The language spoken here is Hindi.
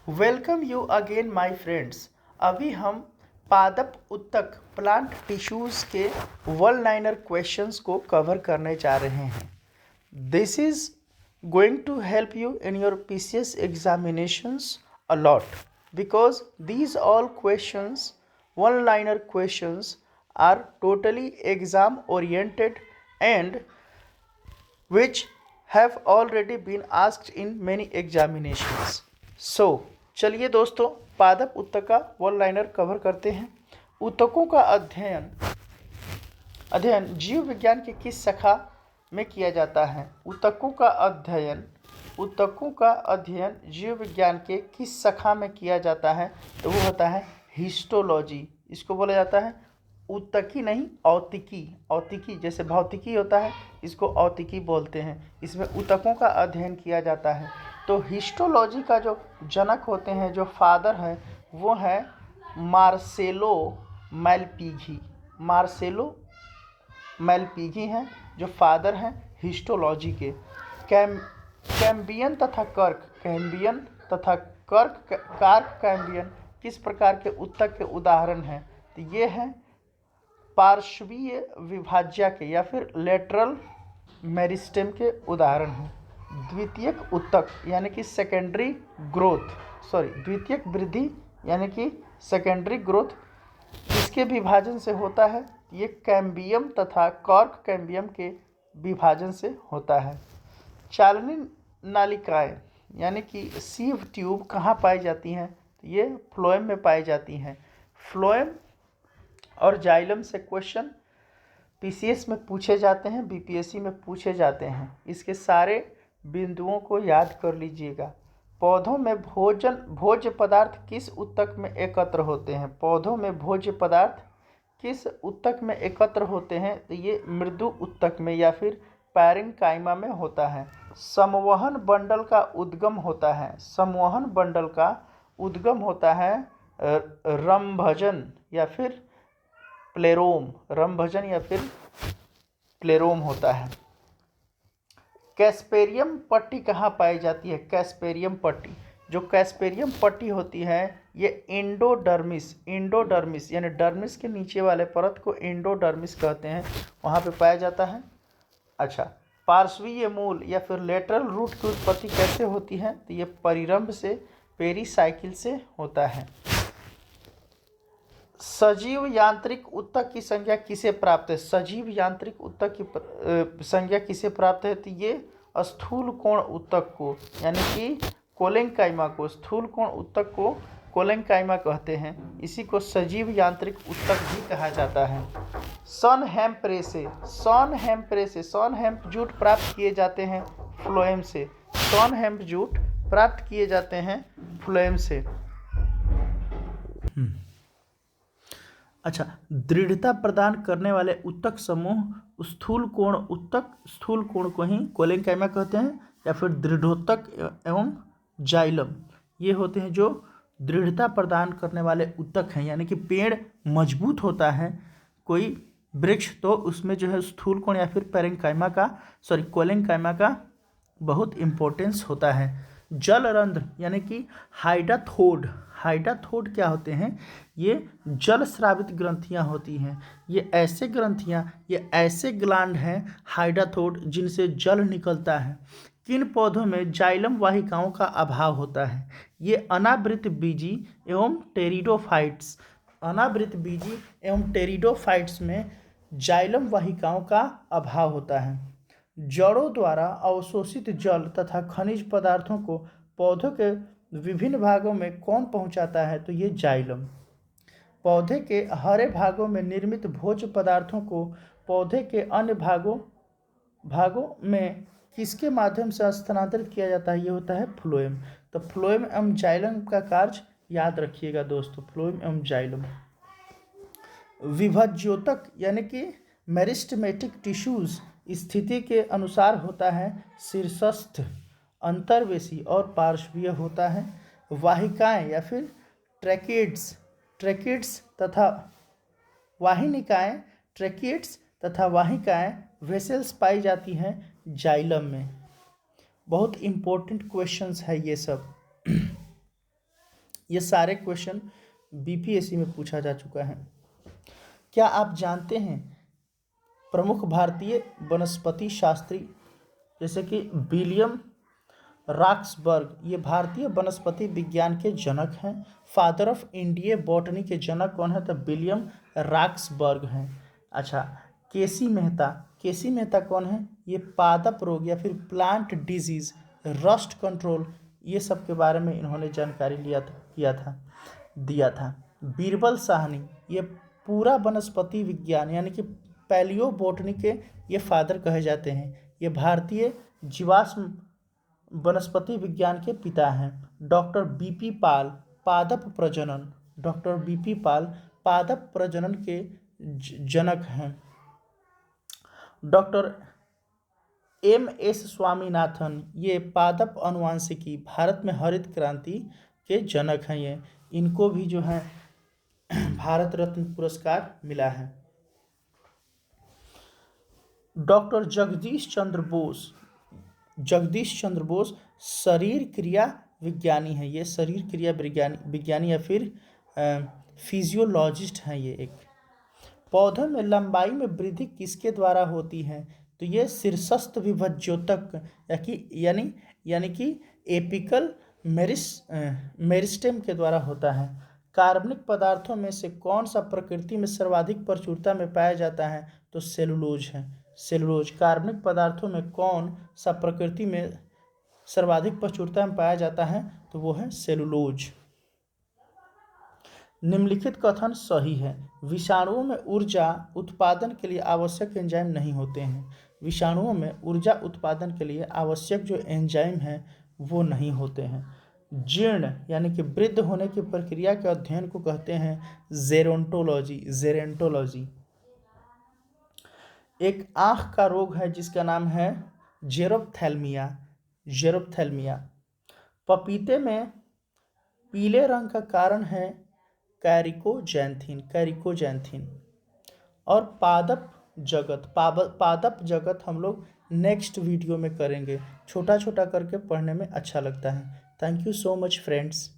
Welcome you again my friends. अभी हम पादप उत्तक प्लांट टिश्यूज़ के वन लाइनर क्वेश्चंस को कवर करने जा रहे हैं। This is going to help you in your PCS examinations a lot because these all questions, one liner questions, are totally exam oriented and which have already been asked in many examinations. So चलिए दोस्तों, पादप उत्तक का वन लाइनर कवर करते हैं। उत्तकों का अध्ययन जीव विज्ञान की किस शाखा में किया जाता है? उत्तकों का अध्ययन जीव विज्ञान के किस शाखा में किया जाता है? तो वो होता है हिस्टोलॉजी। इसको बोला जाता है उत्तकी नहीं, औतिकी। औतिकी जैसे भौतिकी होता है, इसको औतिकी बोलते हैं। इसमें उत्तकों का अध्ययन किया जाता है। तो हिस्टोलॉजी का जो जनक होते हैं, जो फादर है, वो है मार्सेलो मैलपीघी। मार्सेलो मैलपीघी हैं जो फादर हैं हिस्टोलॉजी के। कैम्बियन तथा कार्क कैम्बियन किस प्रकार के उत्तक के उदाहरण हैं? तो ये हैं पार्श्वीय विभाज्य के या फिर लेटरल मेरिस्टेम के उदाहरण हैं। द्वितीयक उत्तक यानी कि द्वितीयक वृद्धि यानी कि सेकेंडरी ग्रोथ किसके विभाजन से होता है? ये कैम्बियम तथा कॉर्क कैम्बियम के विभाजन से होता है। चालनी नालिकाएं यानी कि सीव ट्यूब कहाँ पाई जाती हैं? तो ये फ्लोएम में पाई जाती हैं। फ्लोएम और जाइलम से क्वेश्चन PCS में पूछे जाते हैं, BPSC में पूछे जाते हैं। इसके सारे बिंदुओं को याद कर लीजिएगा। पौधों में भोज्य पदार्थ किस उत्तक में एकत्र होते हैं? पौधों में भोज्य पदार्थ किस उत्तक में एकत्र होते हैं? तो ये मृदु उत्तक में या फिर पैरेन्काइमा में होता है। संवहन बंडल का उद्गम होता है रंभजन या फिर प्लेरोम होता है। कैस्पेरियम पट्टी कहाँ पाई जाती है? कैस्पेरियम पट्टी होती है, ये इंडोडर्मिस यानी डर्मिस के नीचे वाले परत को इंडोडर्मिस कहते हैं, वहाँ पे पाया जाता है। अच्छा, पार्श्वीय मूल या फिर लेटरल रूट की उत्पत्ति कैसे होती है? तो ये परिरंभ से, पेरीसाइकिल से होता है। सजीव यांत्रिक उत्तक की संज्ञा किसे प्राप्त है? सजीव यांत्रिक उत्तक की संज्ञा किसे प्राप्त है? तो ये स्थूल कोण उत्तक को यानी कि कोलेंकाइमा को, स्थूल कोण उत्तक को कोलेंकाइमा कहते हैं। इसी को सजीव यांत्रिक उत्तक भी कहा जाता है। सन हेम्प जूट प्राप्त किए जाते हैं फ्लोएम से। अच्छा, दृढ़ता प्रदान करने वाले उत्तक समूह स्थूल कोण को ही कोलेंकाइमा कहते हैं या फिर दृढ़ोत्तक एवं जाइलम। ये होते हैं जो दृढ़ता प्रदान करने वाले उत्तक हैं। यानी कि पेड़ मजबूत होता है कोई वृक्ष, तो उसमें जो है स्थूल कोण या फिर कोलेंकाइमा का बहुत इम्पोर्टेंस होता है। जलरंध्र यानी कि हाइडाथोड क्या होते हैं? ये जल स्रावित ग्रंथियां होती हैं। ये ऐसे ग्लैंड हैं हाइडाथोड जिनसे जल निकलता है। किन पौधों में जाइलम वाहिकाओं का अभाव होता है? ये अनावृत बीजी एवं टेरिडोफाइट्स में जाइलम वाहिकाओं का अभाव होता है। जड़ों द्वारा अवशोषित जल तथा खनिज पदार्थों को पौधों के विभिन्न भागों में कौन पहुंचाता है? तो ये जाइलम। पौधे के हरे भागों में निर्मित भोज्य पदार्थों को पौधे के अन्य भागों में किसके माध्यम से स्थानांतरित किया जाता है? ये होता है फ्लोएम। तो फ्लोएम एवं जाइलम का कार्य याद रखिएगा दोस्तों, फ्लोएम एवं जाइलम। विभज्योतक यानी कि मेरिस्टेमेटिक टिश्यूज स्थिति के अनुसार होता है शीर्षस्थ, अंतर्वेशी और पार्श्वीय होता है। वाहिकाएं या फिर ट्रैकिड्स तथा वाहिकाएं वेसल्स पाई जाती हैं जाइलम में। बहुत इम्पोर्टेंट क्वेश्चंस है ये सब। ये सारे क्वेश्चन बीपीएससी में पूछा जा चुका है। क्या आप जानते हैं प्रमुख भारतीय वनस्पति शास्त्री जैसे कि विलियम रॉक्सबर्ग, ये भारतीय वनस्पति विज्ञान के जनक हैं। फादर ऑफ इंडियन बॉटनी के जनक कौन है? तो विलियम रॉक्सबर्ग हैं। अच्छा, केसी मेहता, केसी मेहता कौन है? ये पादप रोग या फिर प्लांट डिजीज, रस्ट कंट्रोल, ये सब के बारे में इन्होंने जानकारी दिया था। बीरबल साहनी, ये पूरा वनस्पति विज्ञान यानी कि पैलियो बॉटनी के ये फादर कहे जाते हैं। ये भारतीय जीवाश्म वनस्पति विज्ञान के पिता हैं। डॉक्टर बीपी पाल, पादप प्रजनन, डॉक्टर बीपी पाल पादप प्रजनन के जनक हैं। Doctor MS. स्वामीनाथन, ये पादप अनुवांशिकी, भारत में हरित क्रांति के जनक हैं। ये इनको भी जो है भारत रत्न पुरस्कार मिला है। डॉक्टर जगदीश चंद्र बोस, जगदीश चंद्र बोस शरीर क्रिया विज्ञानी है। ये शरीर क्रिया विज्ञानी या फिर फिजियोलॉजिस्ट हैं। ये एक पौधों में लंबाई में वृद्धि किसके द्वारा होती है? तो ये शीर्षस्थ विभज्योतक यानी कि एपिकल मेरिस्टेम के द्वारा होता है। कार्बनिक पदार्थों में से कौन सा प्रकृति में सर्वाधिक प्रचुरता में पाया जाता है? तो सेलुलोज है। सेलुलोज कार्बनिक पदार्थों में कौन सा प्रकृति में सर्वाधिक प्रचुरता में पाया जाता है? तो वो है सेलुलोज। निम्नलिखित कथन सही है। विषाणुओं में ऊर्जा उत्पादन के लिए आवश्यक एंजाइम नहीं होते हैं। विषाणुओं में ऊर्जा उत्पादन के लिए आवश्यक जो एंजाइम हैं वो नहीं होते हैं। जीर्ण यानी कि वृद्ध होने की प्रक्रिया के अध्ययन को कहते हैं जेरोंटोलॉजी। एक आँख का रोग है जिसका नाम है जेरोप्थेल्मिया। पपीते में पीले रंग का कारण है कैरिकोजैंथीन। और पादप जगत हम लोग नेक्स्ट वीडियो में करेंगे। छोटा छोटा करके पढ़ने में अच्छा लगता है। Thank you so much friends.